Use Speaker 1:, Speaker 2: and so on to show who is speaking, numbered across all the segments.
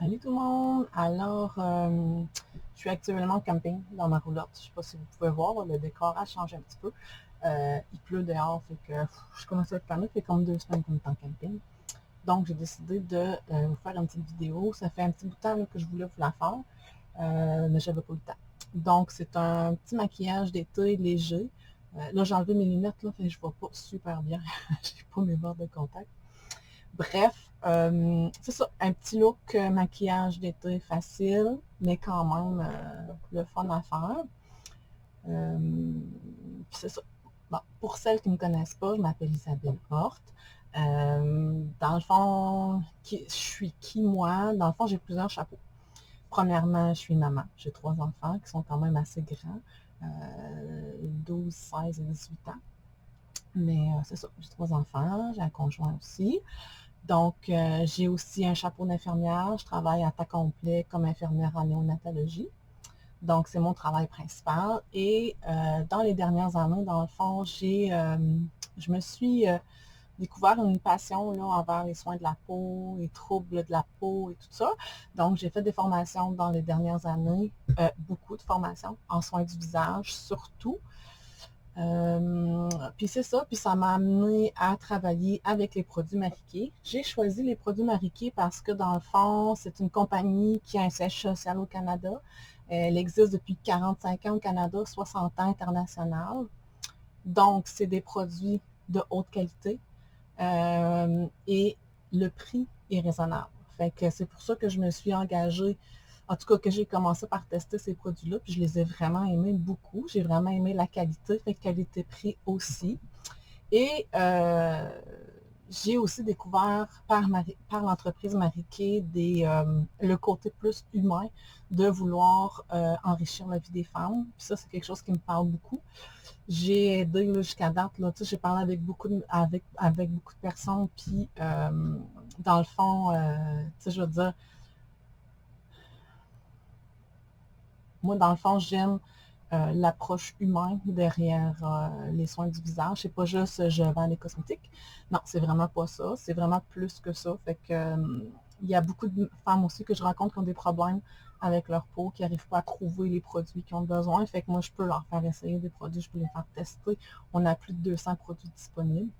Speaker 1: Salut tout le monde! Alors, je suis actuellement en camping dans ma roulotte. Je ne sais pas si vous pouvez voir, là, le décor a changé un petit peu. Il pleut dehors, fait que je commence à être tanné, fait comme 2 semaines qu'on est en camping. Donc, j'ai décidé de vous faire une petite vidéo. Ça fait un petit bout de temps là, que je voulais vous la faire, mais j'avais pas eu le temps. Donc, c'est un petit maquillage d'été léger. Là, j'ai enlevé mes lunettes, là, fait que je vois pas super bien. J'ai pas mes bords de contact. Bref, c'est ça, un petit look maquillage d'été facile, mais quand même le fun à faire. C'est ça. Bon, pour celles qui ne me connaissent pas, je m'appelle Isabelle Horte. Dans le fond, je suis qui moi? Dans le fond, j'ai plusieurs chapeaux. Premièrement, je suis maman. J'ai 3 enfants qui sont quand même assez grands, 12, 16 et 18 ans. Mais c'est ça, j'ai 3 enfants, j'ai un conjoint aussi. Donc, j'ai aussi un chapeau d'infirmière. Je travaille à temps complet comme infirmière en néonatologie. Donc, c'est mon travail principal. Et dans les dernières années, dans le fond, je me suis découvert une passion là, envers les soins de la peau, les troubles de la peau et tout ça. Donc, j'ai fait des formations dans les dernières années, beaucoup de formations en soins du visage surtout. Puis c'est ça, puis ça m'a amené à travailler avec les produits Mariquet. J'ai choisi les produits Mariquet parce que dans le fond, c'est une compagnie qui a un siège social au Canada. Elle existe depuis 45 ans au Canada, 60 ans international. Donc, c'est des produits de haute qualité et le prix est raisonnable. Fait que c'est pour ça que je me suis engagée, en tout cas que j'ai commencé par tester ces produits-là, puis je les ai vraiment aimés beaucoup. J'ai vraiment aimé la qualité, fait qualité-prix aussi. Et j'ai aussi découvert par l'entreprise Mariquet le côté plus humain de vouloir enrichir la vie des femmes. Puis ça, c'est quelque chose qui me parle beaucoup. J'ai aidé jusqu'à date, là, j'ai parlé avec beaucoup de personnes, puis dans le fond, je veux dire, moi, dans le fond, j'aime l'approche humaine derrière les soins du visage. C'est pas juste je vends des cosmétiques. Non, c'est vraiment pas ça. C'est vraiment plus que ça. Fait que il y a beaucoup de femmes aussi que je rencontre qui ont des problèmes avec leur peau, qui n'arrivent pas à trouver les produits qu'ils ont besoin. Fait que moi, je peux leur faire essayer des produits, je peux les faire tester. On a plus de 200 produits disponibles.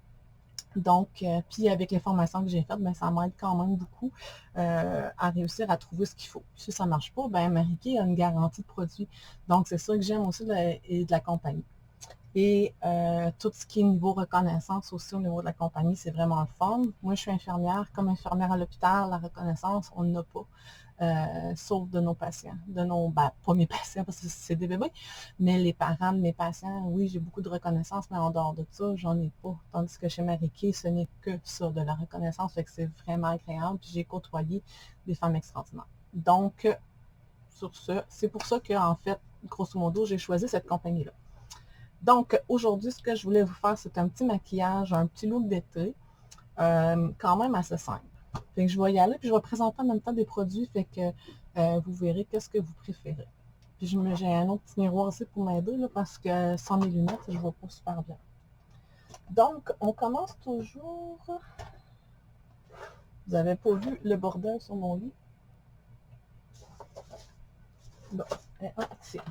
Speaker 1: Donc, puis avec les formations que j'ai faites, ben, ça m'aide quand même beaucoup à réussir à trouver ce qu'il faut. Si ça ne marche pas, ben Mariquet a une garantie de produit. Donc, c'est ça que j'aime aussi de la compagnie. Et tout ce qui est niveau reconnaissance aussi au niveau de la compagnie, c'est vraiment le fun. Moi, je suis infirmière. Comme infirmière à l'hôpital, la reconnaissance, on n'a pas. Sauf de nos patients. Ben, pas mes patients parce que c'est des bébés, mais les parents de mes patients, oui, j'ai beaucoup de reconnaissance, mais en dehors de ça, j'en ai pas. Tandis que chez Mariquet, ce n'est que ça, de la reconnaissance, fait que c'est vraiment agréable. Puis j'ai côtoyé des femmes extraordinaires. Donc, sur ce, c'est pour ça que, en fait, grosso modo, j'ai choisi cette compagnie-là. Donc, aujourd'hui, ce que je voulais vous faire, c'est un petit maquillage, un petit look d'été, quand même assez simple. Fait que je vais y aller, puis je vais présenter en même temps des produits, fait que vous verrez qu'est-ce que vous préférez. Puis j'ai un autre petit miroir aussi pour m'aider, parce que sans mes lunettes, je ne vois pas super bien. Donc, on commence toujours... Vous n'avez pas vu le bordel sur mon lit? Bon, tiens.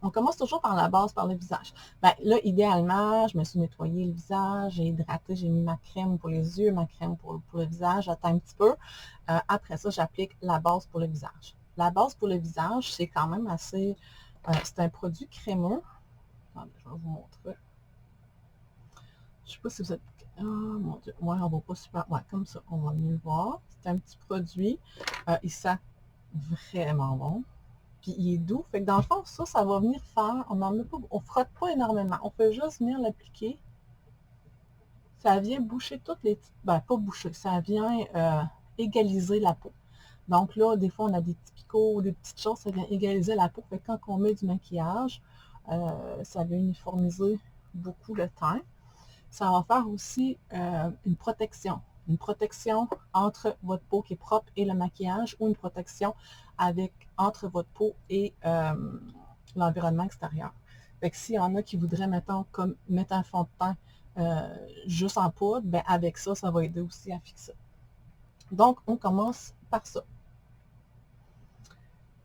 Speaker 1: On commence toujours par la base, par le visage. Ben, là, idéalement, je me suis nettoyé le visage, j'ai hydraté, j'ai mis ma crème pour les yeux, ma crème pour le visage, j'attends un petit peu. Après ça, j'applique la base pour le visage. La base pour le visage, c'est quand même assez... c'est un produit crémeux. Attendez, je vais vous montrer. Je ne sais pas si vous êtes... Oh mon Dieu, ouais, on ne va pas super... Ouais, comme ça, on va mieux le voir. C'est un petit produit. Il sent vraiment bon. Puis il est doux. Fait que dans le fond, ça va venir faire, on frotte pas énormément. On peut juste venir l'appliquer. Ça vient boucher toutes les petites, ben pas boucher, ça vient égaliser la peau. Donc là, des fois, on a des petits picots ou des petites choses, ça vient égaliser la peau. Fait que quand on met du maquillage, ça vient uniformiser beaucoup le teint. Ça va faire aussi une protection. Une protection entre votre peau qui est propre et le maquillage ou une protection entre votre peau et l'environnement extérieur. Fait que s'il y en a qui voudraient, mettons, comme mettre un fond de teint juste en poudre, ben avec ça, ça va aider aussi à fixer. Donc, on commence par ça.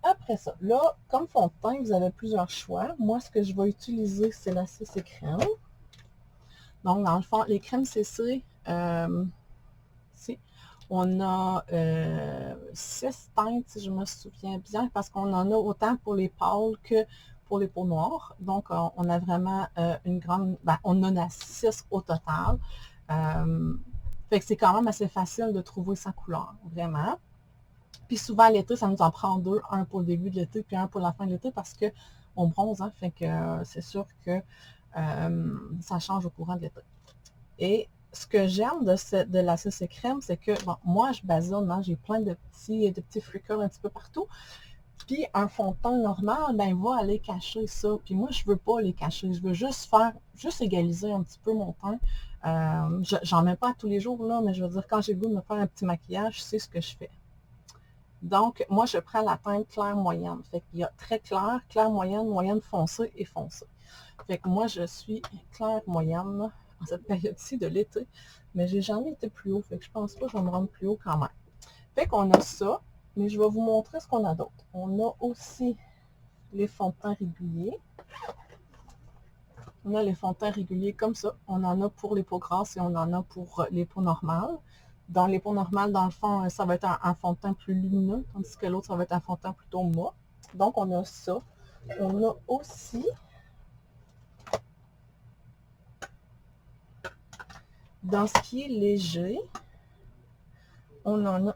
Speaker 1: Après ça, là, comme fond de teint, vous avez plusieurs choix. Moi, ce que je vais utiliser, c'est la CC Crème. Donc, dans le fond, les crèmes CC, ici, on a 6 teintes, si je me souviens bien, parce qu'on en a autant pour les pâles que pour les peaux noires. Donc, on a vraiment une grande... Ben, on en a 6 au total. Fait que c'est quand même assez facile de trouver sa couleur, vraiment. Puis souvent, l'été, ça nous en prend 2, un pour le début de l'été, puis un pour la fin de l'été, parce qu'on bronze, hein, fait que c'est sûr que ça change au courant de l'été. Et ce que j'aime de la CC Crème, c'est que, bon, moi, je basonne, hein, j'ai plein de petits freckles un petit peu partout. Puis un fond de teint normal, ben, va aller cacher ça. Puis moi, je veux pas les cacher. Je veux juste égaliser un petit peu mon teint. J'en mets pas tous les jours, là, mais je veux dire, quand j'ai le goût de me faire un petit maquillage, c'est ce que je fais. Donc, moi, je prends la teinte claire moyenne. Fait qu'il y a très clair, claire moyenne, moyenne foncée et foncée. Fait que moi, je suis claire moyenne en cette période-ci de l'été, mais j'ai jamais été plus haut. Fait que je pense pas que je vais me rendre plus haut quand même. Fait qu'on a ça, mais je vais vous montrer ce qu'on a d'autre. On a aussi les fonds de teint réguliers. On a les fonds de teint réguliers comme ça. On en a pour les peaux grasses et on en a pour les peaux normales. Dans les peaux normales, dans le fond, ça va être un fond de teint plus lumineux, tandis que l'autre, ça va être un fond de teint plutôt mat. Donc, on a ça. On a aussi, dans ce qui est léger, on en a,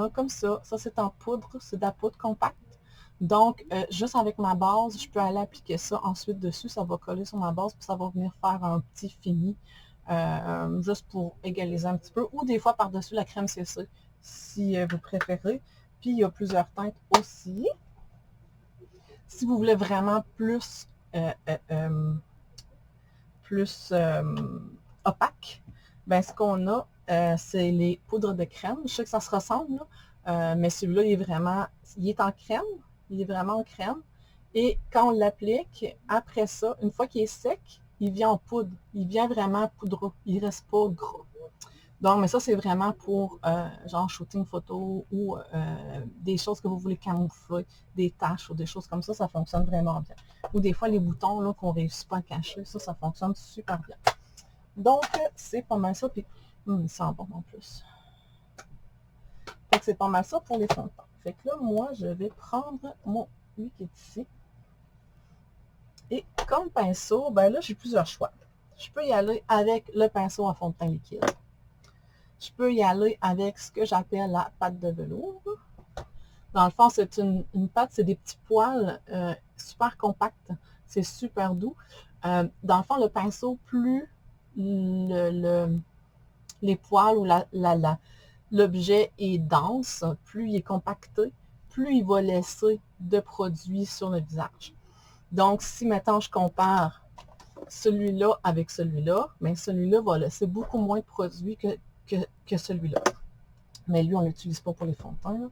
Speaker 1: comme ça. Ça, c'est en poudre, c'est de la poudre compacte. Donc, juste avec ma base, je peux aller appliquer ça ensuite dessus. Ça va coller sur ma base, puis ça va venir faire un petit fini, juste pour égaliser un petit peu. Ou des fois, par-dessus la crème CC, si vous préférez. Puis, il y a plusieurs teintes aussi. Si vous voulez vraiment plus, opaque, ben, ce qu'on a, c'est les poudres de crème. Je sais que ça se ressemble, là, mais celui-là, il est en crème. Il est vraiment en crème. Et quand on l'applique, après ça, une fois qu'il est sec, il vient en poudre. Il vient vraiment poudreux. Il ne reste pas gras. Donc, mais ça, c'est vraiment pour, genre, shooting photo ou des choses que vous voulez camoufler, des taches ou des choses comme ça fonctionne vraiment bien. Ou des fois, les boutons, là, qu'on ne réussit pas à cacher, ça fonctionne super bien. Donc, c'est pas mal ça. Puis, il sent bon en plus. Fait que c'est pas mal ça pour les fonds de teint. Fait que là, moi, je vais prendre mon liquide ici. Et comme pinceau, ben là, j'ai plusieurs choix. Je peux y aller avec le pinceau à fond de teint liquide. Je peux y aller avec ce que j'appelle la pâte de velours. Dans le fond, c'est une pâte, c'est des petits poils super compacts. C'est super doux. Dans le fond, le pinceau, plus les poils ou l'objet est dense, plus il est compacté, plus il va laisser de produits sur le visage. Donc, si maintenant je compare celui-là avec celui-là, bien celui-là va laisser beaucoup moins de produits que celui-là. Mais lui, on ne l'utilise pas pour les fonds de teint, là.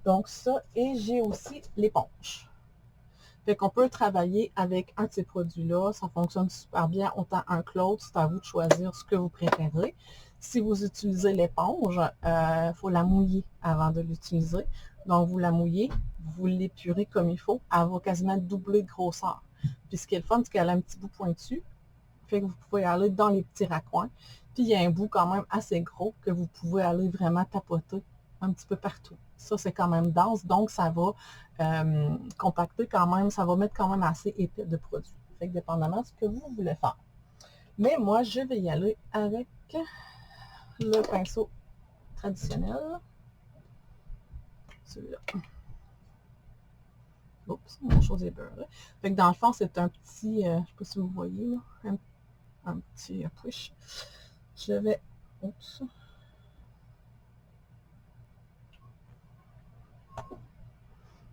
Speaker 1: Donc ça, et j'ai aussi l'éponge. Fait qu'on peut travailler avec un de ces produits-là. Ça fonctionne super bien, autant un que l'autre. C'est à vous de choisir ce que vous préférez. Si vous utilisez l'éponge, il faut la mouiller avant de l'utiliser. Donc, vous la mouillez, vous l'épurez comme il faut. Elle va quasiment doubler de grosseur. Puis ce qui est le fun, c'est qu'elle a un petit bout pointu. Fait que vous pouvez aller dans les petits raccoins. Puis il y a un bout quand même assez gros que vous pouvez aller vraiment tapoter un petit peu partout. Ça, c'est quand même dense, donc ça va compacter quand même, ça va mettre quand même assez épais de produit. Fait que dépendamment de ce que vous voulez faire. Mais moi, je vais y aller avec le pinceau traditionnel. Celui-là. Oups, mon chose est beurrée. Fait que dans le fond, c'est un petit, je ne sais pas si vous voyez, là, un petit push. Je vais, oups.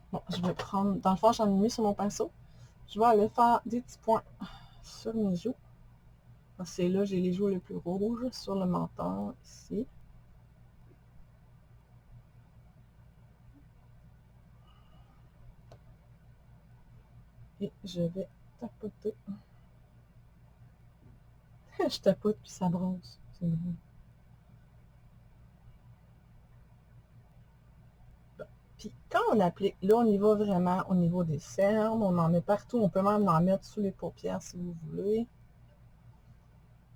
Speaker 1: Bon, je vais prendre, dans le fond, j'en ai mis sur mon pinceau. Je vais aller faire des petits points sur mes joues. C'est là, j'ai les joues les plus rouges sur le menton, ici. Et je vais tapoter. Je tapote puis ça bronze. C'est drôle. Puis quand on applique, là, on y va vraiment au niveau des cernes. On en met partout. On peut même en mettre sous les paupières si vous voulez.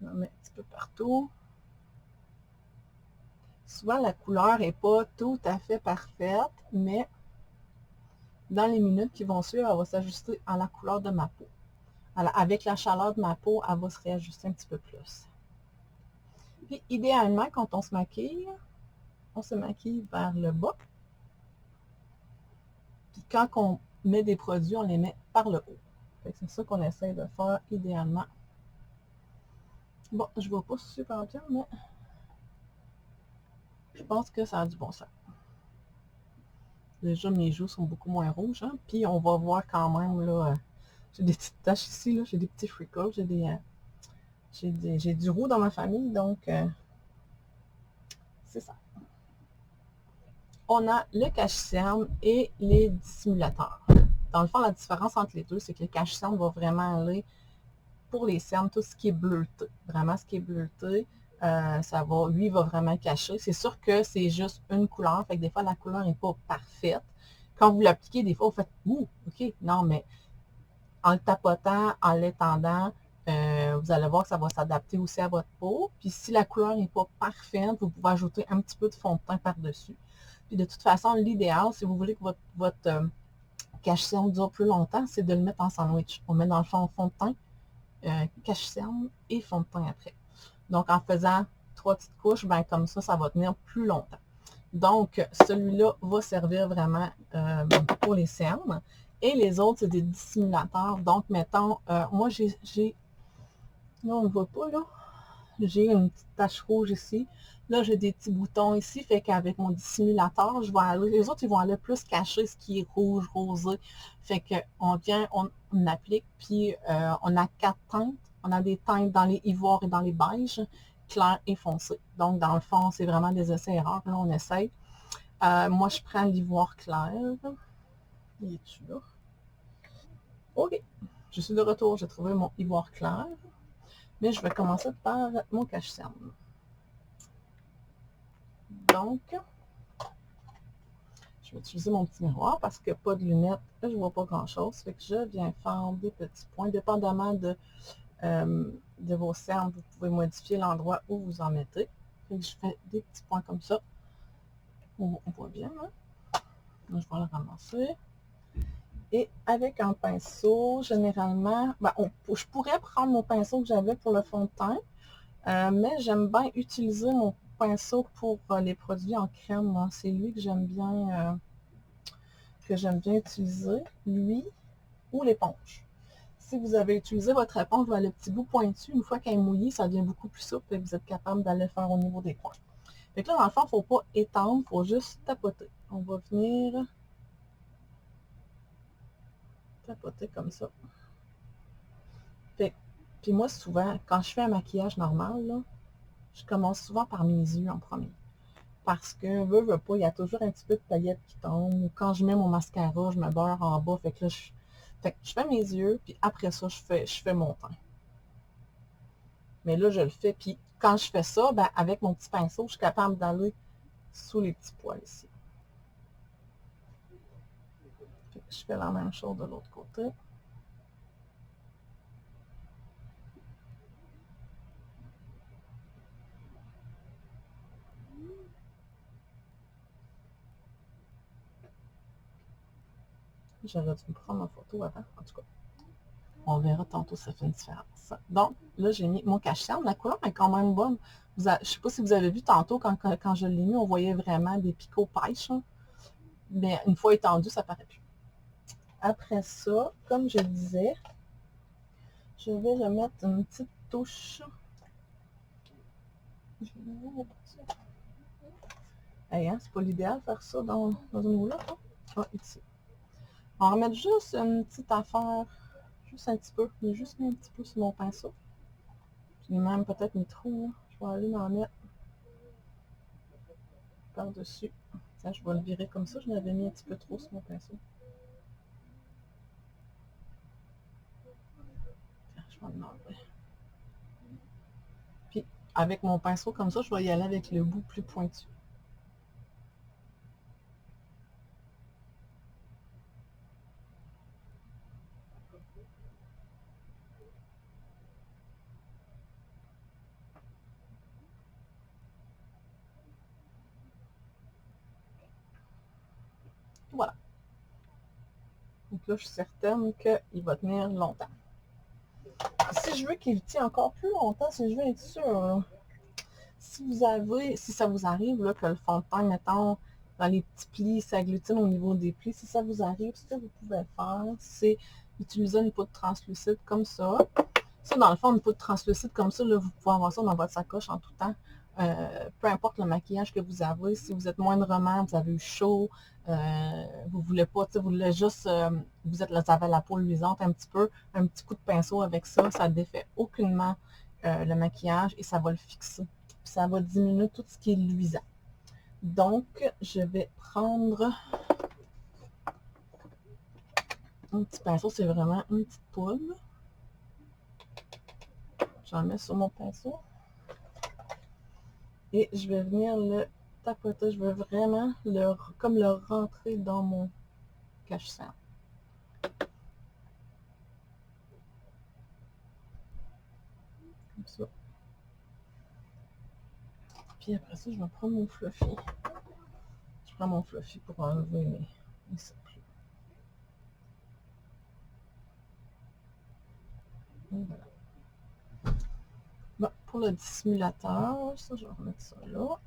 Speaker 1: On en met un petit peu partout. Souvent, la couleur n'est pas tout à fait parfaite, mais dans les minutes qui vont suivre, elle va s'ajuster à la couleur de ma peau. Alors, avec la chaleur de ma peau, elle va se réajuster un petit peu plus. Puis, idéalement, quand on se maquille vers le bas. Puis, quand on met des produits, on les met par le haut. C'est ça qu'on essaie de faire idéalement. Bon, je ne vois pas super bien, mais je pense que ça a du bon sens. Déjà, mes joues sont beaucoup moins rouges. Hein? Puis, on va voir quand même, là, j'ai des petites taches ici, là, j'ai des petits freckles, j'ai du roux dans ma famille, donc c'est ça. On a le cache-cerne et les dissimulateurs. Dans le fond, la différence entre les deux, c'est que le cache-cerne va vraiment aller pour les cernes, tout ce qui est bleuté. Vraiment, ce qui est bleuté, ça va, lui, va vraiment cacher. C'est sûr que c'est juste une couleur, fait que des fois, la couleur n'est pas parfaite. Quand vous l'appliquez, des fois, vous faites « Ouh, OK, non, mais en le tapotant, en l'étendant, vous allez voir que ça va s'adapter aussi à votre peau. Puis si la couleur n'est pas parfaite, vous pouvez ajouter un petit peu de fond de teint par-dessus. Puis de toute façon, l'idéal, si vous voulez que votre cache-cerne dure plus longtemps, c'est de le mettre en sandwich. On met dans le fond de teint, cache-cerne et fond de teint après. Donc en faisant 3 petites couches, ben, comme ça va tenir plus longtemps. Donc, celui-là va servir vraiment pour les cernes. Et les autres, c'est des dissimulateurs. Donc, mettons, moi, là, on ne voit pas, là. J'ai une petite tache rouge ici. Là, j'ai des petits boutons ici. Fait qu'avec mon dissimulateur, je vais aller, les autres, ils vont aller plus cacher ce qui est rouge, rosé. Fait qu'on vient, on applique, puis on a 4 teintes. On a des teintes dans les ivoires et dans les beiges, clair et foncé. Donc, dans le fond, c'est vraiment des essais-erreurs. Là, on essaye. Moi, je prends l'ivoire clair. Il est-tu là? OK. Je suis de retour. J'ai trouvé mon ivoire clair. Mais je vais commencer par mon cache-cerne. Donc, je vais utiliser mon petit miroir parce que pas de lunettes, je ne vois pas grand-chose. Fait que je viens faire des petits points. Dépendamment de vos cernes, vous pouvez modifier l'endroit où vous en mettez. Fait que je fais des petits points comme ça. On voit bien, hein? Je vais le ramasser. Et avec un pinceau, généralement, ben, je pourrais prendre mon pinceau que j'avais pour le fond de teint, mais j'aime bien utiliser mon pinceau pour les produits en crème. C'est lui que j'aime bien utiliser, lui ou l'éponge. Si vous avez utilisé votre éponge, le petit bout pointu, une fois qu'elle est mouillée, ça devient beaucoup plus souple et vous êtes capable d'aller faire au niveau des coins. Fait que là, dans le fond, il ne faut pas étendre, il faut juste tapoter. On va venir tapoter comme ça. Fait, puis moi, souvent, quand je fais un maquillage normal, là, je commence souvent par mes yeux en premier. Parce que, veux pas, il y a toujours un petit peu de paillettes qui tombent. Quand je mets mon mascara, je me beurre en bas. Fait que là, je fais mes yeux, puis après ça, je fais mon teint. Mais là, je le fais. Puis quand je fais ça, ben, avec mon petit pinceau, je suis capable d'aller sous les petits poils ici. Je fais la même chose de l'autre côté. J'aurais dû me prendre en photo avant. En tout cas, on verra tantôt si ça fait une différence. Donc, là, j'ai mis mon cache-cerne. La couleur est quand même bonne. Je ne sais pas si vous avez vu tantôt, quand je l'ai mis, on voyait vraiment des picots pêche. Hein. Mais une fois étendu, ça paraît plus. Après ça, comme je disais, je vais remettre une petite touche. Hey, hein, c'est pas l'idéal de faire ça dans une roulotte. Hein? Ah, ici. On va remettre juste une petite affaire, juste un petit peu. J'ai juste mis un petit peu sur mon pinceau. Puis même peut-être mis trop. Hein. Je vais aller m'en mettre par-dessus. Tiens, je vais le virer comme ça. Je l'avais mis un petit peu trop sur mon pinceau. Tiens, je vais l'enlever. Puis avec mon pinceau comme ça, je vais y aller avec le bout plus pointu. Donc là, je suis certaine qu'il va tenir longtemps. Si je veux qu'il tient encore plus longtemps, si je veux être sûre, si ça vous arrive là, que le fond de teint, mettons, dans les petits plis, s'agglutine au niveau des plis, si ça vous arrive, ce que vous pouvez faire, c'est utiliser une poudre translucide comme ça. Ça, dans le fond, une poudre translucide comme ça, là, vous pouvez avoir ça dans votre sacoche en tout temps. Peu importe le maquillage que vous avez, si vous êtes moindrement, vous avez eu chaud, vous voulez pas, vous voulez juste, vous avez la peau luisante un petit peu, un petit coup de pinceau avec ça, ça ne défait aucunement le maquillage et ça va le fixer. Puis ça va diminuer tout ce qui est luisant. Donc, je vais prendre un petit pinceau, c'est vraiment une petite poudre. J'en mets sur mon pinceau. Et je vais venir le tapoter. Je veux vraiment comme le rentrer dans mon cache-cerne. Comme ça. Puis après ça, je vais prendre mon fluffy. Je prends mon fluffy pour enlever mes cercles. Voilà. Bon, pour le dissimulateur, ça, je vais remettre ça là.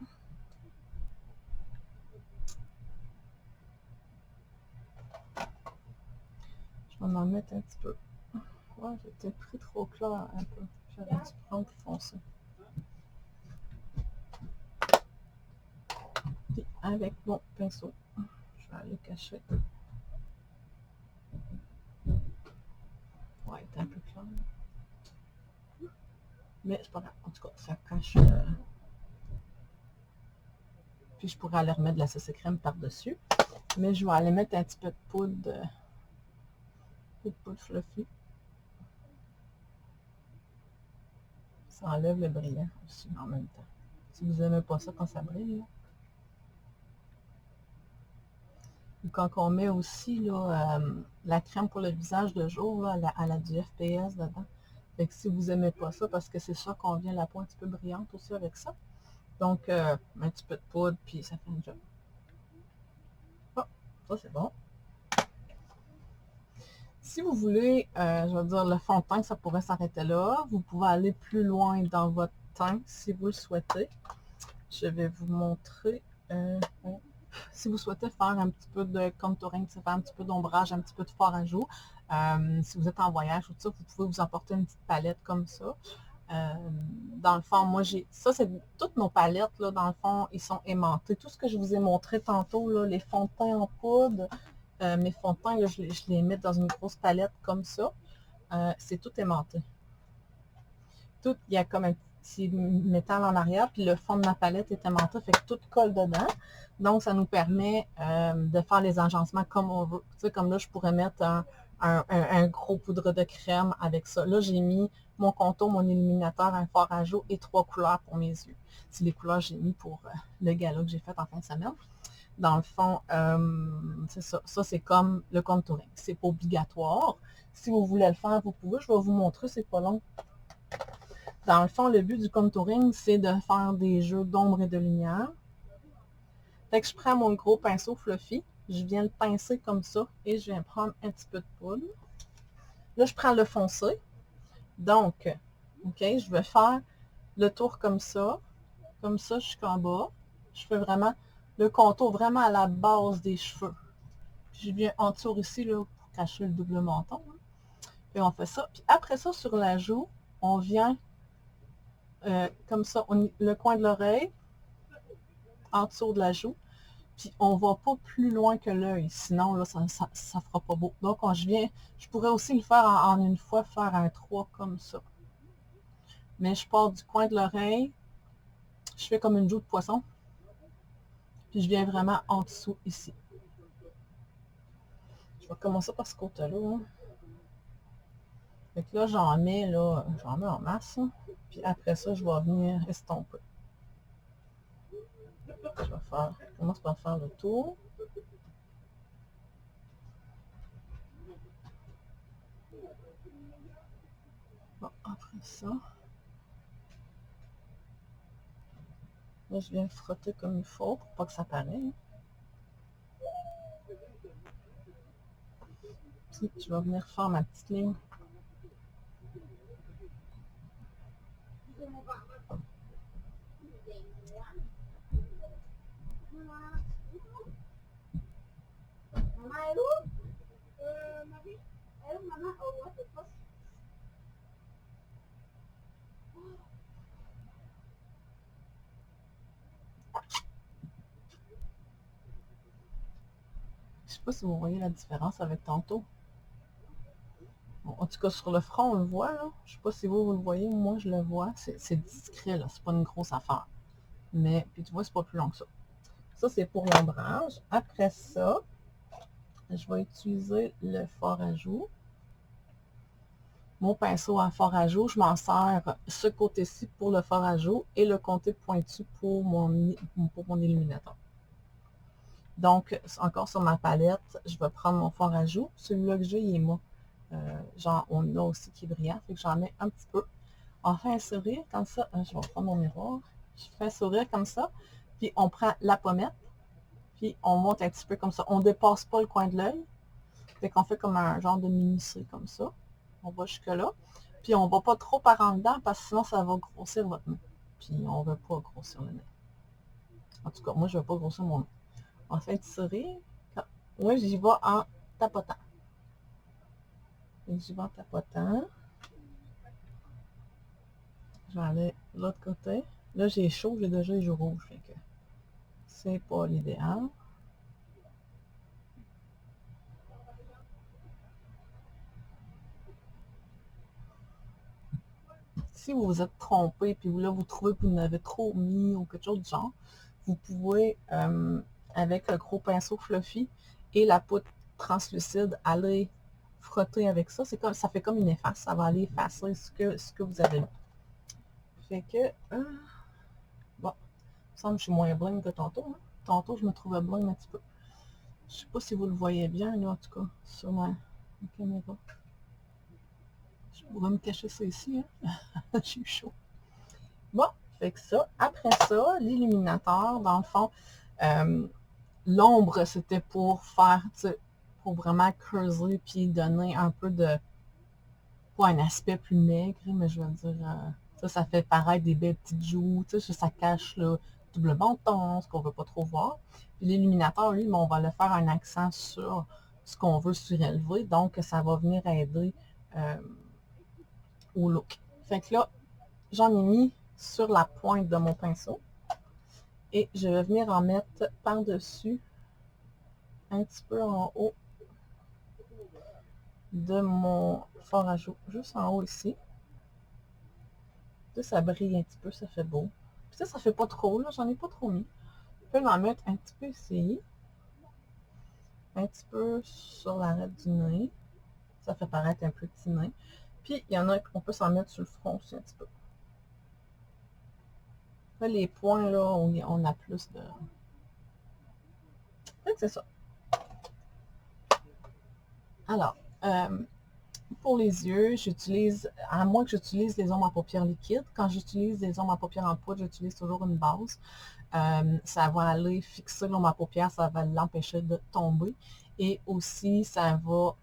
Speaker 1: Je vais en mettre un petit peu. Ouais, j'ai peut-être pris trop clair un peu. J'aurais dû prendre plus foncé. Puis avec mon pinceau, je vais aller cacher. Ouais, il est un peu clair. Mais c'est pas grave. En tout cas, ça cache. Puis je pourrais aller remettre de la sauce crème par-dessus. Mais je vais aller mettre un petit peu de poudre fluffy. Ça enlève le brillant aussi en même temps. Si vous n'aimez pas ça quand ça brille. Là. Et quand on met aussi là, la crème pour le visage de jour, là, elle a du FPS dedans. Fait que si vous n'aimez pas ça, parce que c'est sûr qu'on vient la peau un petit peu brillante aussi avec ça. Donc, un petit peu de poudre, puis ça fait une job. Bon, ça c'est bon. Si vous voulez, je vais dire, le fond de teint, ça pourrait s'arrêter là. Vous pouvez aller plus loin dans votre teint si vous le souhaitez. Je vais vous montrer. Si vous souhaitez faire un petit peu de contouring, faire un petit peu d'ombrage, un petit peu de fard à joues, si vous êtes en voyage ou tout ça, vous pouvez vous emporter une petite palette comme ça. Dans le fond, moi, ça, c'est toutes nos palettes, là, dans le fond, ils sont aimantés. Tout ce que je vous ai montré tantôt, là, les fonds de teint en poudre, mes fonds de teint, là, je les mets dans une grosse palette comme ça. C'est tout aimanté. Tout, il y a comme un petit métal en arrière, puis le fond de ma palette est aimanté, fait que tout colle dedans. Donc, ça nous permet de faire les agencements comme on veut. Tu sais, comme là, je pourrais mettre un gros poudre de crème avec ça. Là, j'ai mis mon contour, mon illuminateur, un fard à joues et 3 couleurs pour mes yeux. C'est les couleurs que j'ai mis pour le gala que j'ai fait en fin de semaine. Dans le fond, c'est ça. Ça, c'est comme le contouring. C'est pas obligatoire. Si vous voulez le faire, vous pouvez. Je vais vous montrer, c'est pas long. Dans le fond, le but du contouring, c'est de faire des jeux d'ombre et de lumière. Fait que je prends mon gros pinceau fluffy, je viens le pincer comme ça et je viens prendre un petit peu de poudre. Là, je prends le foncé. Donc, OK, je vais faire le tour comme ça jusqu'en bas. Je fais vraiment le contour vraiment à la base des cheveux. Puis je viens en dessous ici là, pour cacher le double menton. Et on fait ça. Puis après ça, sur la joue, on vient comme ça, le coin de l'oreille, en dessous de la joue. Puis on va pas plus loin que l'œil, sinon là, ça fera pas beau. Donc je pourrais aussi le faire en une fois, faire un 3 comme ça. Mais je pars du coin de l'oreille, je fais comme une joue de poisson, puis je viens vraiment en dessous ici. Je vais commencer par ce côté-là. Hein. Fait que là, j'en mets en masse. Hein. Puis après ça, je vais venir estomper. Je commence par faire le tour. Bon, après ça, là, je viens frotter comme il faut pour pas que ça paraisse. Puis, je vais venir faire ma petite ligne. Je sais pas si vous voyez la différence avec tantôt. Bon, en tout cas, sur le front, on le voit, là. Je sais pas si vous le voyez, moi je le vois. C'est discret, là. C'est pas une grosse affaire. Mais, puis tu vois, c'est pas plus long que ça. Ça, c'est pour l'ombrage. Après ça, je vais utiliser le fard à joues. Mon pinceau à fard à joues, je m'en sers ce côté-ci pour le fard à joues et le côté pointu pour mon illuminateur. Donc, encore sur ma palette, je vais prendre mon fard à joues. Celui-là que j'ai, il est mat. Genre, on a aussi qui est brillant, fait que j'en mets un petit peu. On fait un sourire comme ça. Je vais prendre mon miroir. Je fais un sourire comme ça. Puis, on prend la pommette. Puis, on monte un petit peu comme ça. On ne dépasse pas le coin de l'œil. Fait qu'on fait comme un genre de mini-C comme ça. On va jusque-là. Puis, on ne va pas trop par en dedans parce que sinon, ça va grossir votre nez. Puis, on ne veut pas grossir le nez. En tout cas, moi, je ne veux pas grossir mon nez. On fait un petit sourire. Moi, j'y vais en tapotant. J'y vais en tapotant. Je vais aller de l'autre côté. Là, j'ai chaud, j'ai déjà les joues rouges. Fait que c'est pas l'idéal. Si vous vous êtes trompé, puis là, vous trouvez que vous en avez trop mis ou quelque chose du genre, vous pouvez, avec le gros pinceau fluffy et la poudre translucide, aller frotter avec ça. C'est comme, ça fait comme une efface. Ça va aller effacer ce que vous avez mis. Fait que, bon, il me semble que je suis moins bling que tantôt. Hein. Tantôt, je me trouvais bling un petit peu. Je sais pas si vous le voyez bien, là, en tout cas, sur ma caméra. Je pourrais me cacher ça ici, hein? J'ai eu chaud. Bon, fait que ça. Après ça, l'illuminateur, dans le fond, l'ombre, c'était pour faire, pour vraiment creuser puis donner un peu de, pas un aspect plus maigre, mais je veux dire, ça fait paraître des belles petites joues, ça cache le double menton, ce qu'on veut pas trop voir. Puis l'illuminateur, lui, on va le faire un accent sur ce qu'on veut surélever, donc ça va venir aider au look. Fait que là, j'en ai mis sur la pointe de mon pinceau et je vais venir en mettre par-dessus un petit peu en haut de mon fard à joues, juste en haut ici. Ça brille un petit peu, ça fait beau. Puis ça fait pas trop, là, j'en ai pas trop mis. Je peux en mettre un petit peu ici, un petit peu sur l'arête du nez. Ça fait paraître un petit nez. Puis il y en a qu'on peut s'en mettre sur le front aussi un petit peu. Là, les points, là, on a plus de... C'est ça. Alors, pour les yeux, j'utilise, à moins que j'utilise les ombres à paupières liquides, quand j'utilise les ombres à paupières en poudre, j'utilise toujours une base. Ça va aller fixer l'ombre à paupières, ça va l'empêcher de tomber. Et aussi, ça va,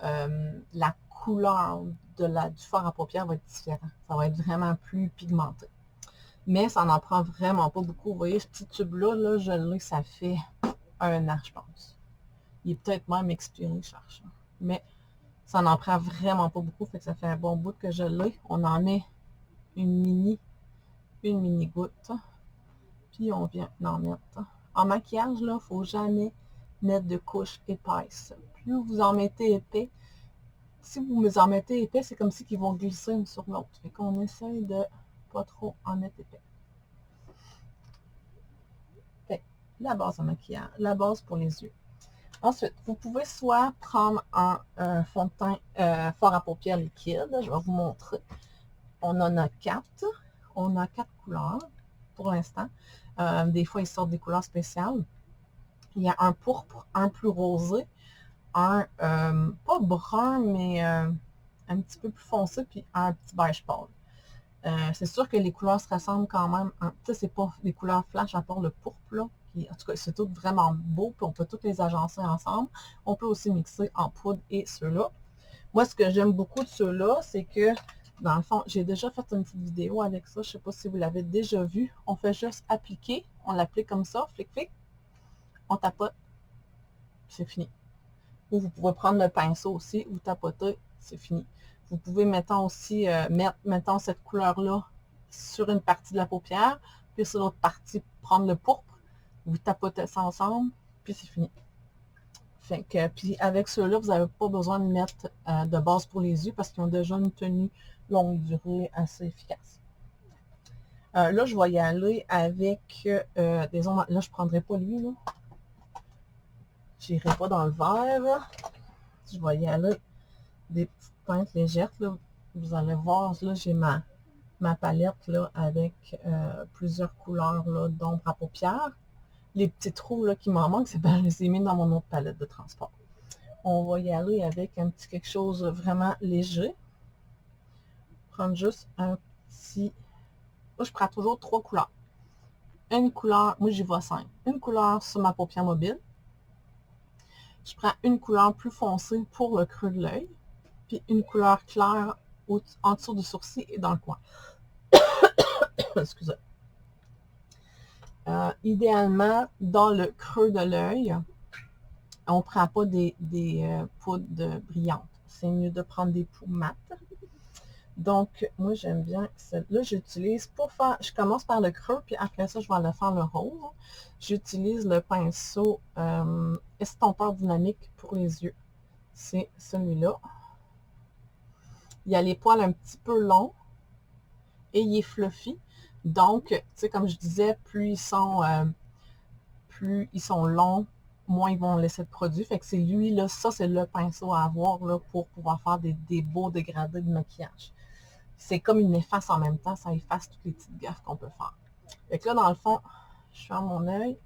Speaker 1: la couleur du fard à paupières va être différente. Ça va être vraiment plus pigmenté. Mais ça n'en prend vraiment pas beaucoup. Vous voyez, ce petit tube-là, là, je l'ai, ça fait 1 an, je pense. Il est peut-être même expiré, je cherche. Mais ça n'en prend vraiment pas beaucoup, fait que ça fait un bon bout que je l'ai. On en met une mini goutte. Puis on vient en mettre. En maquillage, là, il ne faut jamais mettre de couche épaisse. Plus vous en mettez épais, si vous en mettez épais, c'est comme si ils vont glisser une sur l'autre. Fait qu'on essaye de pas trop en mettre épais. Fait, la base en maquillage, la base pour les yeux. Ensuite, vous pouvez soit prendre un fond de teint fard à paupières liquide. Je vais vous montrer. On en a 4. On a 4 couleurs pour l'instant. Des fois, ils sortent des couleurs spéciales. Il y a un pourpre, un plus rosé, un pas brun, mais un petit peu plus foncé, puis un petit beige pâle. C'est sûr que les couleurs se ressemblent quand même. C'est pas des couleurs flash à part le pourpre, là. En tout cas, c'est tout vraiment beau, puis on peut toutes les agencer ensemble. On peut aussi mixer en poudre et ceux-là. Moi, ce que j'aime beaucoup de ceux-là, c'est que, dans le fond, j'ai déjà fait une petite vidéo avec ça. Je ne sais pas si vous l'avez déjà vu. On fait juste appliquer. On l'applique comme ça, flic, flic. On tapote. C'est fini. Ou vous pouvez prendre le pinceau aussi, vous tapotez, c'est fini. Vous pouvez, mettons aussi, mettre, mettons, cette couleur-là sur une partie de la paupière, puis sur l'autre partie, prendre le pourpre, vous tapotez ça ensemble, puis c'est fini. Fait que, puis avec ceux-là, vous n'avez pas besoin de mettre de base pour les yeux parce qu'ils ont déjà une tenue longue durée assez efficace. Là, je vais y aller avec des ombres. Là, je ne prendrai pas lui, là. Je n'irai pas dans le vert. Je vais y aller des petites teintes légères. Là. Vous allez voir, là, j'ai ma palette là, avec plusieurs couleurs d'ombre à paupières. Les petits trous là, qui m'en manquent, c'est ben, je les ai mis dans mon autre palette de transport. On va y aller avec un petit quelque chose vraiment léger. Prendre juste un petit... Moi, je prends toujours 3 couleurs. Une couleur, moi j'y vais 5. Une couleur sur ma paupière mobile. Je prends une couleur plus foncée pour le creux de l'œil. Puis une couleur claire en dessous du sourcil et dans le coin. Excusez. Idéalement, dans le creux de l'œil, on ne prend pas des poudres brillantes. C'est mieux de prendre des poux mat. Donc, moi, j'aime bien celle-là. J'utilise pour faire... Je commence par le creux, puis après ça, je vais aller faire le rose. J'utilise le pinceau estompeur dynamique pour les yeux. C'est celui-là. Il y a les poils un petit peu longs et il est fluffy. Donc, tu sais, comme je disais, plus ils sont longs, moins ils vont laisser de produit. Fait que c'est lui, là, ça, c'est le pinceau à avoir là, pour pouvoir faire des beaux dégradés de maquillage. C'est comme une efface en même temps, ça efface toutes les petites gaffes qu'on peut faire. Fait que là, dans le fond, je ferme mon œil.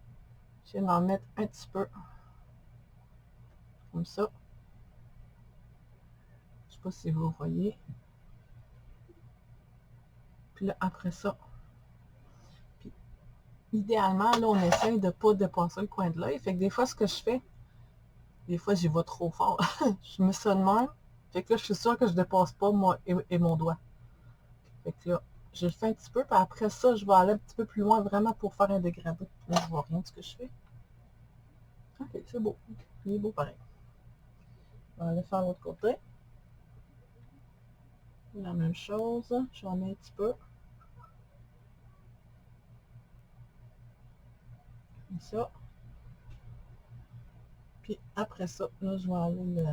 Speaker 1: Je viens d'en mettre un petit peu. Comme ça. Je ne sais pas si vous voyez. Puis là, après ça, puis, idéalement, là, on essaye de ne pas dépasser le coin de l'œil. Fait que des fois, ce que je fais, des fois, j'y vais trop fort. Je me sonne même. Fait que là, je suis sûre que je ne dépasse pas moi et mon doigt. Fait que là, je le fais un petit peu, puis après ça, je vais aller un petit peu plus loin vraiment pour faire un dégradé. Là, je vois rien de ce que je fais. Ok, c'est beau. Il est beau pareil. On va aller faire l'autre côté. La même chose. Je vais en mettre un petit peu. Comme ça. Puis après ça, là, je vais aller le...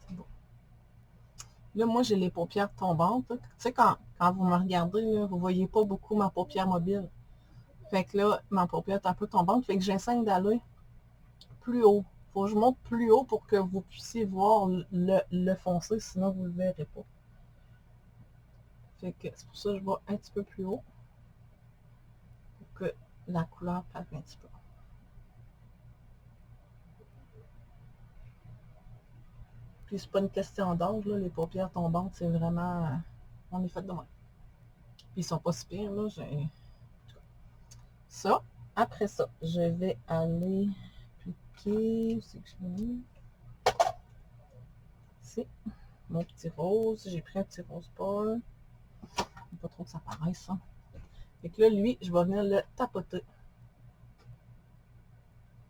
Speaker 1: C'est beau. Là, moi, j'ai les paupières tombantes. Tu sais, quand vous me regardez, là, vous ne voyez pas beaucoup ma paupière mobile. Fait que là, ma paupière est un peu tombante. Fait que j'essaie d'aller plus haut. Faut que je monte plus haut pour que vous puissiez voir le foncé, sinon vous ne le verrez pas. Fait que c'est pour ça que je vais un petit peu plus haut pour que la couleur passe un petit peu. Puis c'est pas une question d'âge, là, les paupières tombantes, c'est vraiment... on est fait de même. Puis ils sont pas si pires, là. Ça. Après ça, je vais aller appliquer... C'est que je mis... C'est mon petit rose. J'ai pris un petit rose ball. Pas trop que ça paraisse, ça. Fait que là, lui, je vais venir le tapoter.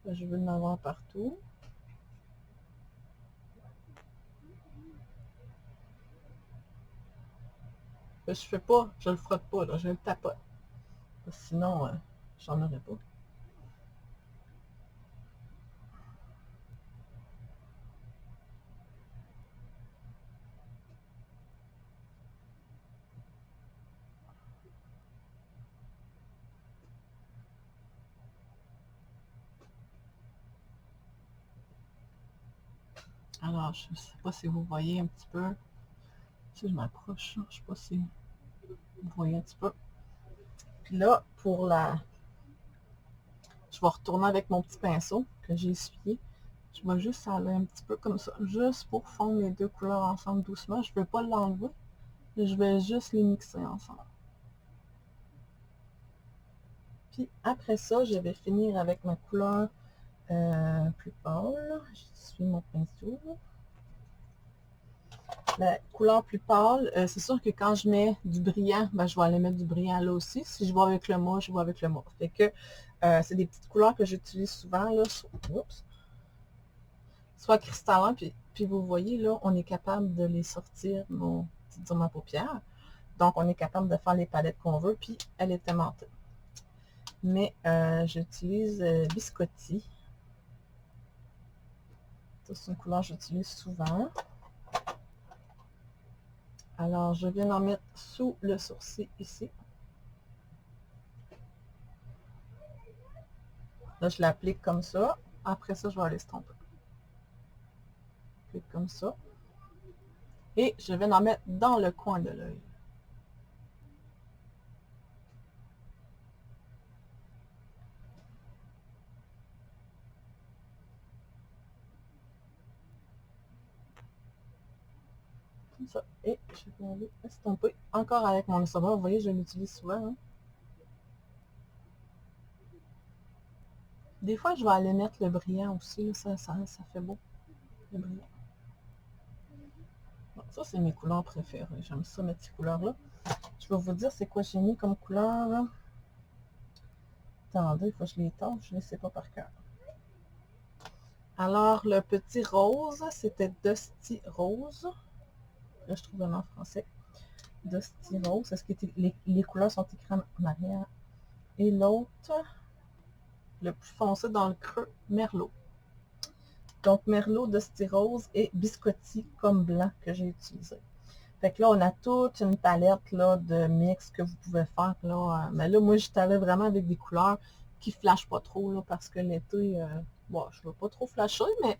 Speaker 1: Là, je veux en avoir partout. Là, je fais pas, je le frotte pas, là, je le tapote. Sinon, j'en aurais pas. Alors, je sais pas si vous voyez un petit peu. Si je m'approche, je sais pas si vous voyez un petit peu. Puis là, pour la... Je vais retourner avec mon petit pinceau que j'ai essuyé. Je vais juste aller un petit peu comme ça, juste pour fondre les deux couleurs ensemble doucement. Je ne veux pas l'enlever, je vais juste les mixer ensemble. Puis après ça, je vais finir avec ma couleur plus pâle. Je suis mon pinceau. La couleur plus pâle, c'est sûr que quand je mets du brillant, ben, je vais aller mettre du brillant là aussi. Si je vais avec le mauve, je vais avec le mauve. Fait que c'est des petites couleurs que j'utilise souvent, là, soit cristallin, puis vous voyez, là, on est capable de les sortir, dire ma paupière. Donc, on est capable de faire les palettes qu'on veut, puis elle est aimantée. Mais j'utilise Biscotti. C'est une couleur que j'utilise souvent. Alors, je viens d'en mettre sous le sourcil ici. Là, je l'applique comme ça. Après ça, je vais l'estomper. Comme ça. Et je vais en mettre dans le coin de l'œil. Comme ça. Et je vais aller estomper encore avec mon estomper. Vous voyez, je l'utilise souvent. Hein. Des fois, je vais aller mettre le brillant aussi. Ça fait beau, le brillant. Bon, ça, c'est mes couleurs préférées. J'aime ça, mes petites couleurs-là. Je vais vous dire c'est quoi j'ai mis comme couleur. Là. Attendez, il faut que je les tâche. Je ne les sais pas par cœur. Alors, le petit rose, c'était Dusty Rose. Là, je trouve le nom français. Dusty Rose. Est-ce que les couleurs sont écrites en arrière? Et l'autre, le plus foncé dans le creux, Merlot. Donc, Merlot, Dusty Rose et Biscotti comme blanc que j'ai utilisé. Fait que là, on a toute une palette là, de mix que vous pouvez faire. Là, mais là, moi, j'étais allée vraiment avec des couleurs qui ne flashent pas trop là, parce que l'été, bon, je ne veux pas trop flasher, mais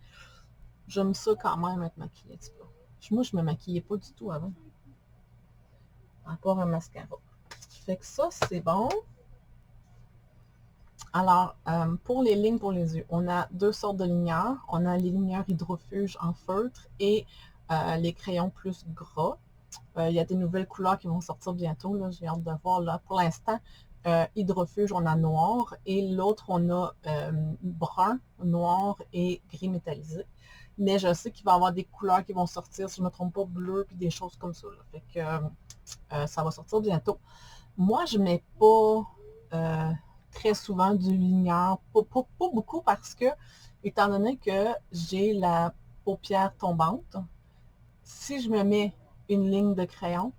Speaker 1: j'aime ça quand même être maquillée un petit peu. Moi, je ne me maquillais pas du tout avant. À part un mascara. Fait que ça, c'est bon. Alors, pour les lignes pour les yeux, on a deux sortes de ligneurs. On a les ligneurs hydrofuge en feutre et les crayons plus gras. Il y a des nouvelles couleurs qui vont sortir bientôt. J'ai hâte de voir. Là. Pour l'instant, hydrofuge, on a noir et l'autre, on a brun, noir et gris métallisé. Mais je sais qu'il va y avoir des couleurs qui vont sortir, si je ne me trompe pas, bleu puis des choses comme ça. Là. Fait que ça va sortir bientôt. Moi, je ne mets pas très souvent du ligneur. Pas beaucoup parce que, étant donné que j'ai la paupière tombante, si je me mets une ligne de crayon,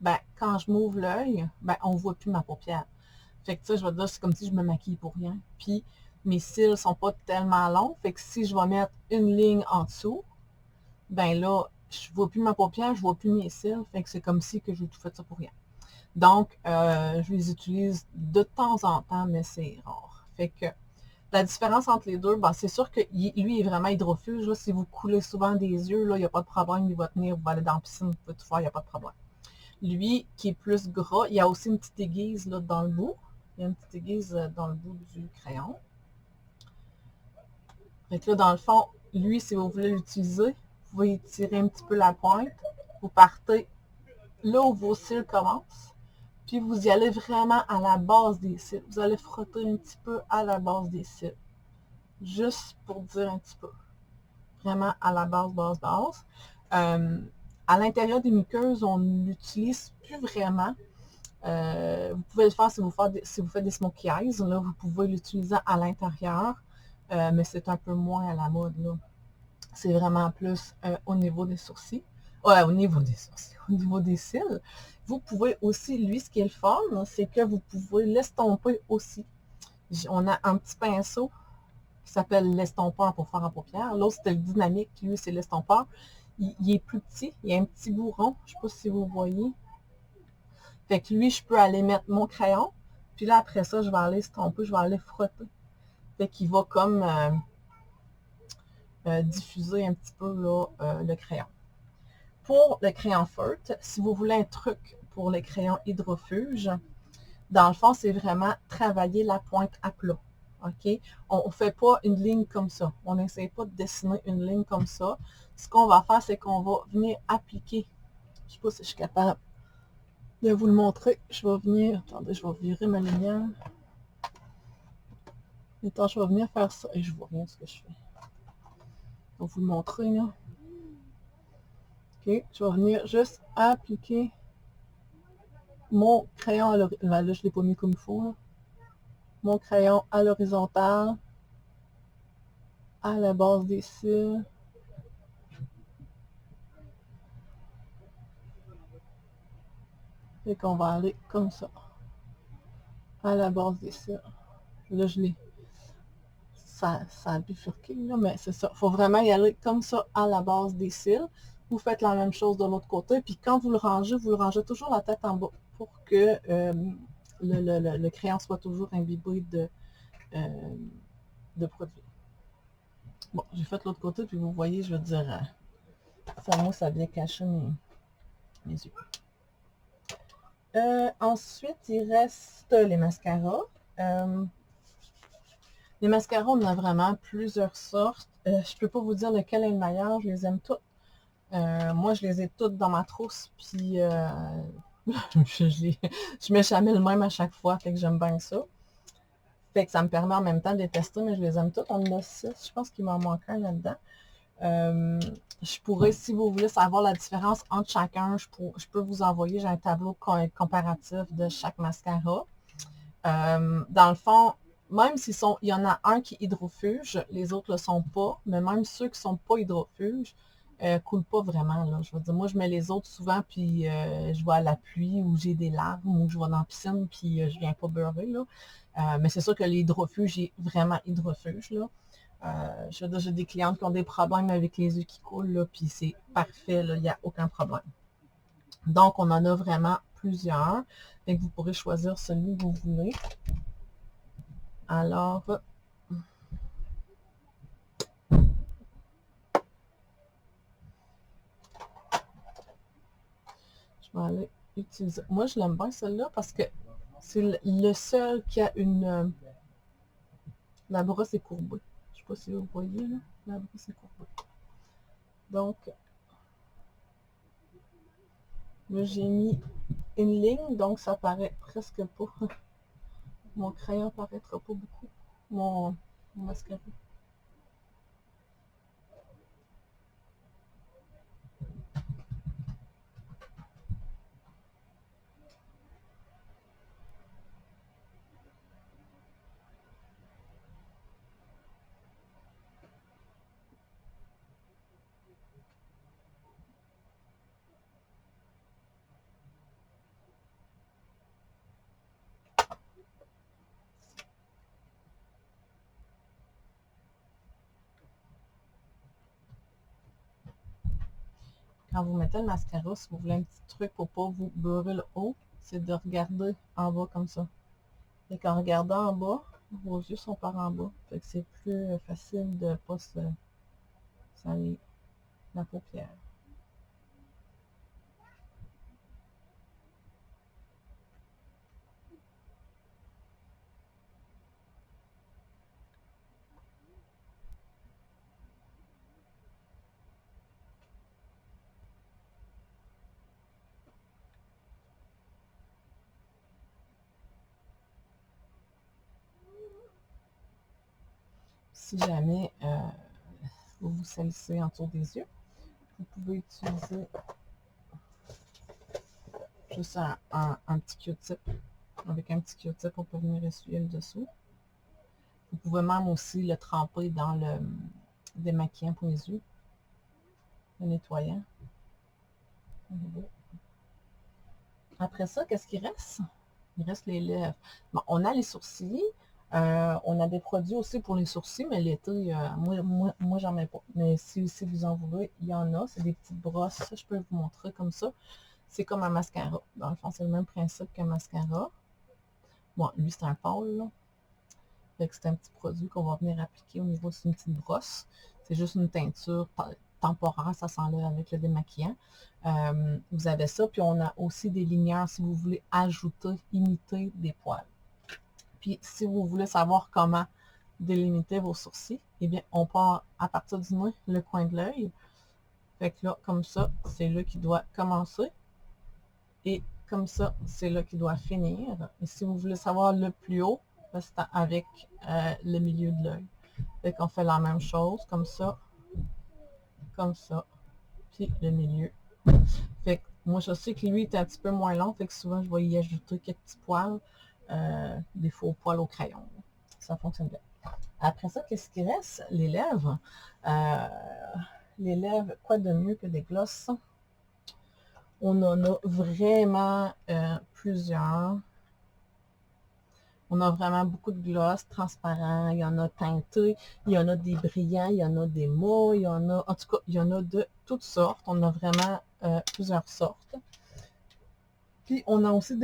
Speaker 1: ben, quand je m'ouvre l'œil, ben, on ne voit plus ma paupière. Fait que ça, je vais dire, c'est comme si je me maquille pour rien. Puis, mes cils ne sont pas tellement longs. Fait que si je vais mettre une ligne en dessous, ben là, je ne vois plus ma paupière, je ne vois plus mes cils. Fait que c'est comme si que j'ai tout fait ça pour rien. Donc, je les utilise de temps en temps, mais c'est rare. Fait que la différence entre les deux, ben, c'est sûr que lui est vraiment hydrofuge. Là, si vous coulez souvent des yeux, il n'y a pas de problème, il va tenir, vous allez dans la piscine, vous pouvez tout faire, il n'y a pas de problème. Lui, qui est plus gras, il y a aussi une petite aiguise là, dans le bout. Il y a une petite aiguise dans le bout du crayon. Fait que là, dans le fond, lui, si vous voulez l'utiliser, vous pouvez tirer un petit peu la pointe. Vous partez là où vos cils commencent. Puis vous y allez vraiment à la base des cils. Vous allez frotter un petit peu à la base des cils. Juste pour dire un petit peu. Vraiment à la base. À l'intérieur des muqueuses, on n'utilise plus vraiment. Vous pouvez le faire si vous faites des smokey eyes. Là, vous pouvez l'utiliser à l'intérieur, mais c'est un peu moins à la mode. C'est vraiment plus au niveau des sourcils. Ouais, au niveau des sourcils, au niveau des cils. Vous pouvez aussi, lui, ce qui est le fun, c'est que vous pouvez l'estomper aussi. On a un petit pinceau qui s'appelle l'estompeur pour faire en paupières. L'autre, c'était le dynamique. Lui, c'est l'estompeur. Il est plus petit. Il y a un petit bourron. Je ne sais pas si vous voyez. Fait que lui, je peux aller mettre mon crayon. Puis là, après ça, je vais aller estomper. Je vais aller frotter. Fait qu'il va comme diffuser un petit peu là, le crayon. Pour le crayon feutre, si vous voulez un truc pour les crayons hydrofuge, dans le fond, c'est vraiment travailler la pointe à plat. OK? On ne fait pas une ligne comme ça. On n'essaie pas de dessiner une ligne comme ça. Ce qu'on va faire, c'est qu'on va venir appliquer. Je ne sais pas si je suis capable de vous le montrer. Je vais venir, attendez, je vais virer ma lumière. Attends, je vais venir faire ça. Et je vois rien de ce que je fais. Je vais vous le montrer, là. OK, je vais venir juste appliquer mon crayon à l'horizontale. Là, je ne l'ai pas mis comme il faut, là. Mon crayon à l'horizontale, à la base des cils. Et qu'on va aller comme ça, à la base des cils. Là, je l'ai. Ça a bifurqué, là, mais c'est ça. Il faut vraiment y aller comme ça à la base des cils. Vous faites la même chose de l'autre côté. Puis quand vous le rangez toujours la tête en bas pour que le crayon soit toujours imbibé euh, de produit. Bon, j'ai fait l'autre côté, puis vous voyez, je veux dire, ça vient cacher mes yeux. Ensuite, il reste les mascaras. Les mascaras, on en a vraiment plusieurs sortes. Je ne peux pas vous dire lequel est le meilleur, je les aime toutes. Moi, je les ai toutes dans ma trousse, puis je mets jamais le même à chaque fois, fait que j'aime bien ça. Fait que ça me permet en même temps de les tester, mais je les aime toutes. On en a 6, je pense qu'il m'en manque un là-dedans. Je pourrais, si vous voulez savoir la différence entre chacun, je peux vous envoyer, j'ai un tableau comparatif de chaque mascara. Dans le fond, même il y en a un qui est hydrofuge, les autres ne le sont pas, mais même ceux qui ne sont pas hydrofuges, coulent pas vraiment. Là. Je veux dire, moi, je mets les autres souvent, puis je vais à la pluie, ou j'ai des larmes, ou je vais dans la piscine, puis je viens pas beurrer. Là. Mais c'est sûr que l'hydrofuge est vraiment hydrofuge. Là. Je veux dire, j'ai des clientes qui ont des problèmes avec les yeux qui coulent, là, puis c'est parfait, il n'y a aucun problème. Donc, on en a vraiment plusieurs. Donc, vous pourrez choisir celui que vous voulez. Alors, je vais aller utiliser. Moi, je l'aime bien celle-là parce que c'est le seul qui a une... la brosse est courbée. Je ne sais pas si vous voyez, là. La brosse est courbée. Donc, là, j'ai mis une ligne, donc ça paraît presque pas. Mon crayon paraîtra pas beaucoup. Mon mascara. Quand vous mettez le mascara, si vous voulez un petit truc pour ne pas vous beurrer le haut, c'est de regarder en bas comme ça. Et qu'en regardant en bas, vos yeux sont par en bas. Fait que c'est plus facile de ne pas se salir la paupière. Si jamais vous vous salissez autour des yeux, vous pouvez utiliser juste un petit Q-tip. Avec un petit Q-tip, on peut venir essuyer le dessous. Vous pouvez même aussi le tremper dans le démaquillant pour les yeux, le nettoyant. Après ça, qu'est-ce qui reste? Il reste les lèvres. Bon, on a les sourcils. On a des produits aussi pour les sourcils, mais l'été, moi j'en mets pas. Mais si vous en voulez, il y en a. C'est des petites brosses. Ça, je peux vous montrer comme ça. C'est comme un mascara. Dans le fond, c'est le même principe qu'un mascara. Bon, lui, c'est un pâle, là. Fait que c'est un petit produit qu'on va venir appliquer au niveau d'une petite brosse. C'est juste une teinture temporaire, ça s'enlève avec le démaquillant. Vous avez ça, puis on a aussi des ligneurs si vous voulez ajouter, imiter des poils. Puis si vous voulez savoir comment délimiter vos sourcils, eh bien, on part à partir du nez, le coin de l'œil. Fait que là, comme ça, c'est là qui doit commencer. Et comme ça, c'est là qui doit finir. Et si vous voulez savoir le plus haut, restant avec le milieu de l'œil. Fait qu'on fait la même chose, comme ça, puis le milieu. Fait que moi, je sais que lui est un petit peu moins long, fait que souvent, je vais y ajouter quelques petits poils, des faux poils au crayon. Ça fonctionne bien. Après ça, qu'est-ce qui reste? Les lèvres. Les lèvres, quoi de mieux que des glosses? On en a vraiment plusieurs. On a vraiment beaucoup de glosses transparents, il y en a teintés, il y en a des brillants, il y en a des mous, il y en a, en tout cas, il y en a de toutes sortes. On a vraiment plusieurs sortes. Puis, on a aussi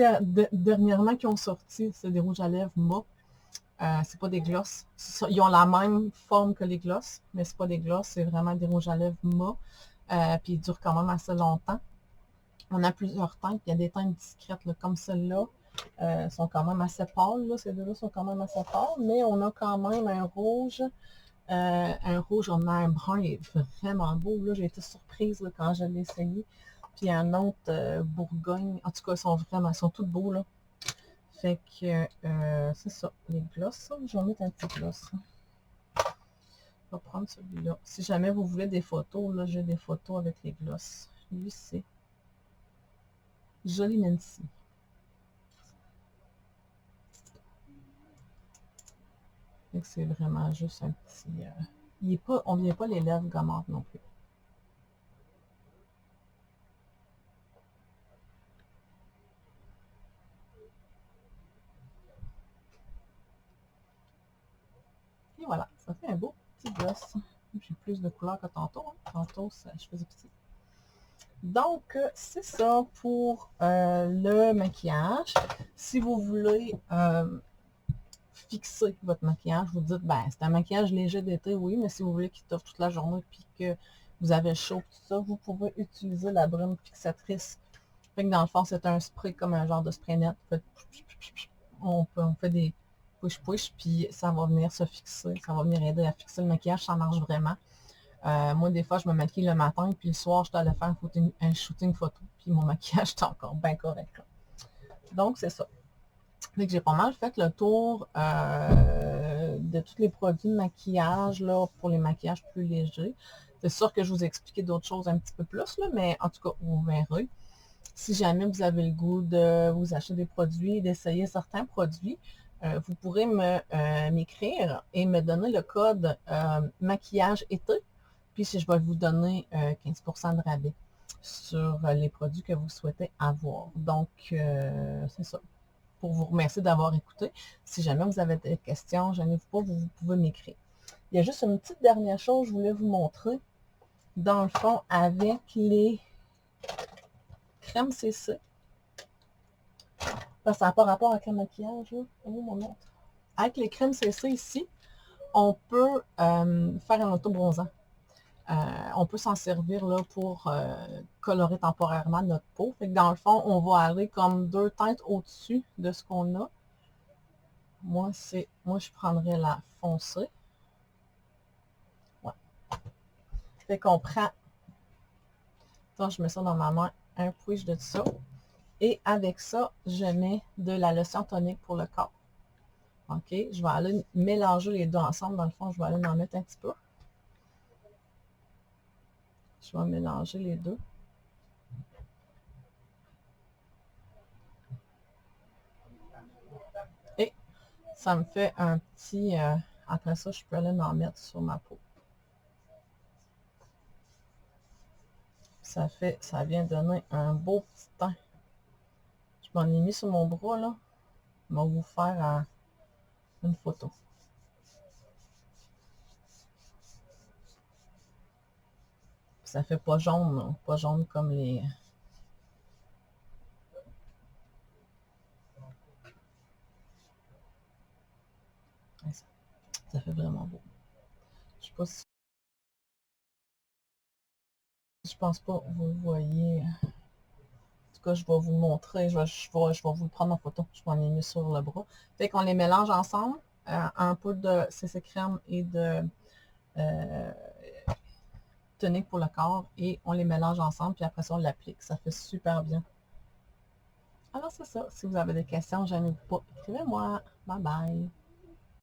Speaker 1: dernièrement qui ont sorti, c'est des rouges à lèvres mat. C'est pas des glosses. Ils ont la même forme que les glosses, mais c'est pas des glosses, c'est vraiment des rouges à lèvres mat. Puis, ils durent quand même assez longtemps. On a plusieurs teintes. Il y a des teintes discrètes, là, comme celle-là. Sont quand même assez pâles, là. Ces deux-là sont quand même assez pâles, mais on a quand même un rouge. On a un brun, il est vraiment beau. Là, j'ai été surprise là, quand je l'ai essayé. Puis un autre Bourgogne. En tout cas, ils sont tous beaux, là. Fait que c'est ça, les glosses. Je vais mettre un petit gloss. Je vais prendre celui-là. Si jamais vous voulez des photos, là, j'ai des photos avec les glosses. Lui, c'est Joli Nancy. C'est vraiment juste un petit... il est pas, on ne vient pas les lèvres gommantes non plus. Et voilà, ça fait un beau petit gloss. J'ai plus de couleurs que tantôt. Hein. Tantôt, je faisais petit. Donc, c'est ça pour le maquillage. Si vous voulez fixer votre maquillage, vous dites, ben, c'est un maquillage léger d'été, oui, mais si vous voulez qu'il t'offre toute la journée et que vous avez chaud, tout ça, vous pouvez utiliser la brume fixatrice. Fait que dans le fond, c'est un spray comme un genre de spray net. On fait des push-push, puis ça va venir se fixer, ça va venir aider à fixer le maquillage, ça marche vraiment. Moi, des fois, je me maquille le matin, puis le soir, je dois aller faire un shooting photo, puis mon maquillage est encore bien correct. Là. Donc, c'est ça. Fait que j'ai pas mal fait le tour de tous les produits de maquillage là, pour les maquillages plus légers. C'est sûr que je vous ai expliqué d'autres choses un petit peu plus, là, mais en tout cas, vous verrez. Si jamais vous avez le goût de vous acheter des produits, d'essayer certains produits, vous pourrez m'écrire et me donner le code maquillage été. Puis si je vais vous donner 15% de rabais sur les produits que vous souhaitez avoir. Donc, c'est ça. Pour vous remercier d'avoir écouté. Si jamais vous avez des questions, gênez-vous pas, vous pouvez m'écrire. Il y a juste une petite dernière chose que je voulais vous montrer. Dans le fond, avec les crèmes CC. Parce que ça n'a pas rapport avec le maquillage. Là. Oh, mon autre. Avec les crèmes CC ici, on peut faire un auto-bronzant. On peut s'en servir là, pour colorer temporairement notre peau. Fait que dans le fond, on va aller comme 2 teintes au-dessus de ce qu'on a. Moi, je prendrais la foncée. Ouais. Fait qu'on prend... Attends, je mets ça dans ma main, un push de ça. Et avec ça, je mets de la lotion tonique pour le corps. OK? Je vais aller mélanger les deux ensemble. Dans le fond, je vais aller en mettre un petit peu. Je vais mélanger les deux. Et ça me fait un petit... après ça, je peux aller en mettre sur ma peau. Ça vient donner un beau petit teint. Je m'en ai mis sur mon bras, là. Je vais vous faire une photo. Ça fait pas jaune, là. Pas jaune comme les... Ça fait vraiment beau. Je sais pas si... Je pense pas que vous voyez. En tout cas, je vais vous le montrer. Je vais vous le prendre en photo. Je vais en mis sur le bras. Fait qu'on les mélange ensemble. Un peu de CC crème et de tonique pour le corps. Et on les mélange ensemble. Puis après ça, on l'applique. Ça fait super bien. Alors c'est ça. Si vous avez des questions, gênez-vous pas. Écrivez-moi. Bye bye.